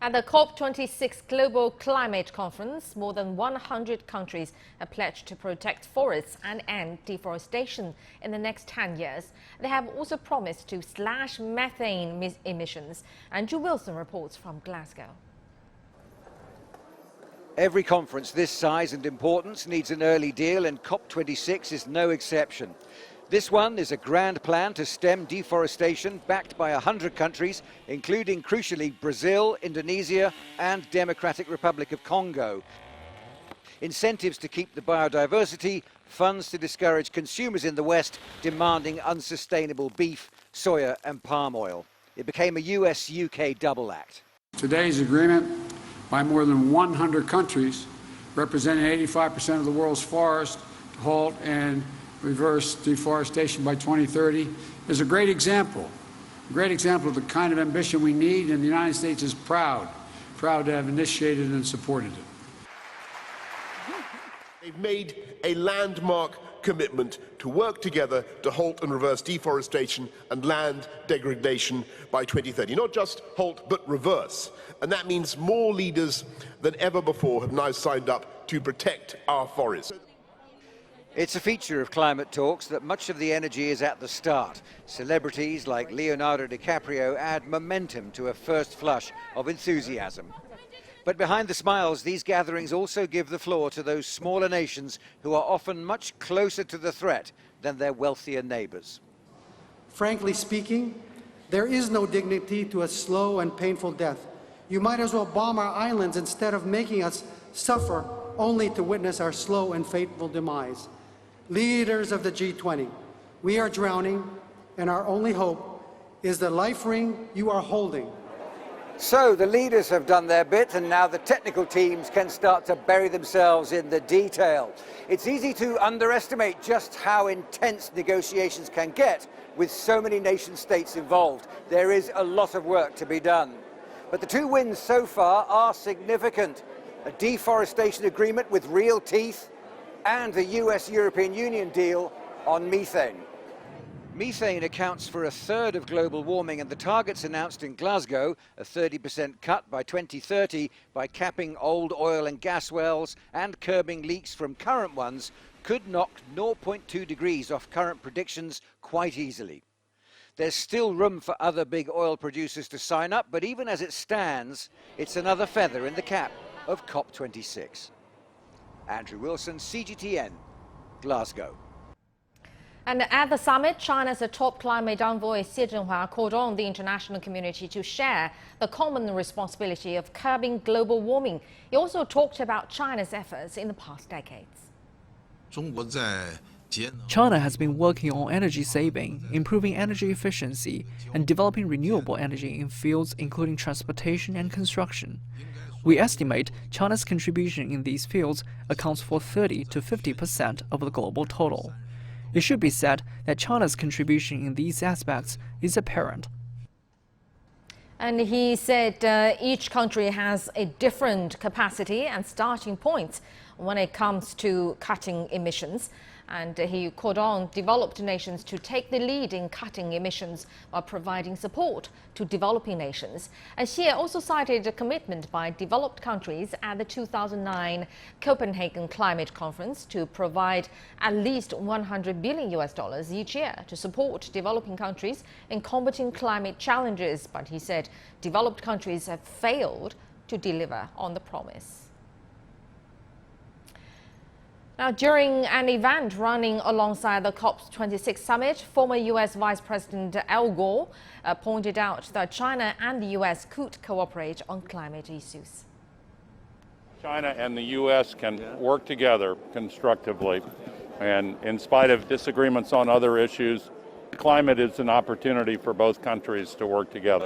At the COP26 Global Climate Conference, more than 100 countries have pledged to protect forests and end deforestation in the next 10 years. They have also promised to slash methane emissions. Andrew Wilson reports from Glasgow. Every conference this size and importance needs an early deal, and COP26 is no exception. This one is a grand plan to stem deforestation backed by 100 countries, including, crucially, Brazil, Indonesia and Democratic Republic of Congo. Incentives to keep the biodiversity, funds to discourage consumers in the West demanding unsustainable beef, soya and palm oil. It became a US-UK double act. Today's agreement by more than 100 countries, representing 85% of the world's forests, to halt and reverse deforestation by 2030 is a great example of the kind of ambition we need, and the United States is proud to have initiated and supported it. They've made a landmark commitment to work together to halt and reverse deforestation and land degradation by 2030. Not just halt, but reverse. And that means more leaders than ever before have now signed up to protect our forests. It's a feature of climate talks that much of the energy is at the start. Celebrities like Leonardo DiCaprio add momentum to a first flush of enthusiasm. But behind the smiles, these gatherings also give the floor to those smaller nations who are often much closer to the threat than their wealthier neighbors. Frankly speaking, there is no dignity to a slow and painful death. You might as well bomb our islands instead of making us suffer only to witness our slow and fateful demise. Leaders of the G20, we are drowning, and our only hope is the life ring you are holding. So the leaders have done their bit, and now the technical teams can start to bury themselves in the detail. It's easy to underestimate just how intense negotiations can get with so many nation states involved. There is a lot of work to be done. But the two wins so far are significant. A deforestation agreement with real teeth, and the US-European Union deal on methane. Methane accounts for a third of global warming, and the targets announced in Glasgow, a 30% cut by 2030 by capping old oil and gas wells and curbing leaks from current ones, could knock 0.2 degrees off current predictions quite easily. There's still room for other big oil producers to sign up, but even as it stands, it's another feather in the cap of COP26. Andrew Wilson, CGTN, Glasgow. And at the summit, China's top climate envoy Xie Zhenhua called on the international community to share the common responsibility of curbing global warming. He also talked about China's efforts in the past decades. China has been working on energy saving, improving energy efficiency, and developing renewable energy in fields including transportation and construction. We estimate China's contribution in these fields accounts for 30 to 50% of the global total. It should be said that China's contribution in these aspects is apparent. And he said each country has a different capacity and starting points when it comes to cutting emissions. And he called on developed nations to take the lead in cutting emissions while providing support to developing nations. And Xie also cited a commitment by developed countries at the 2009 Copenhagen Climate Conference to provide at least $100 billion each year to support developing countries in combating climate challenges. But he said developed countries have failed to deliver on the promise. Now, during an event running alongside the COP26 summit, former US Vice President Al Gore pointed out that China and the US could cooperate on climate issues. China and the US can work together constructively, and in spite of disagreements on other issues, climate is an opportunity for both countries to work together.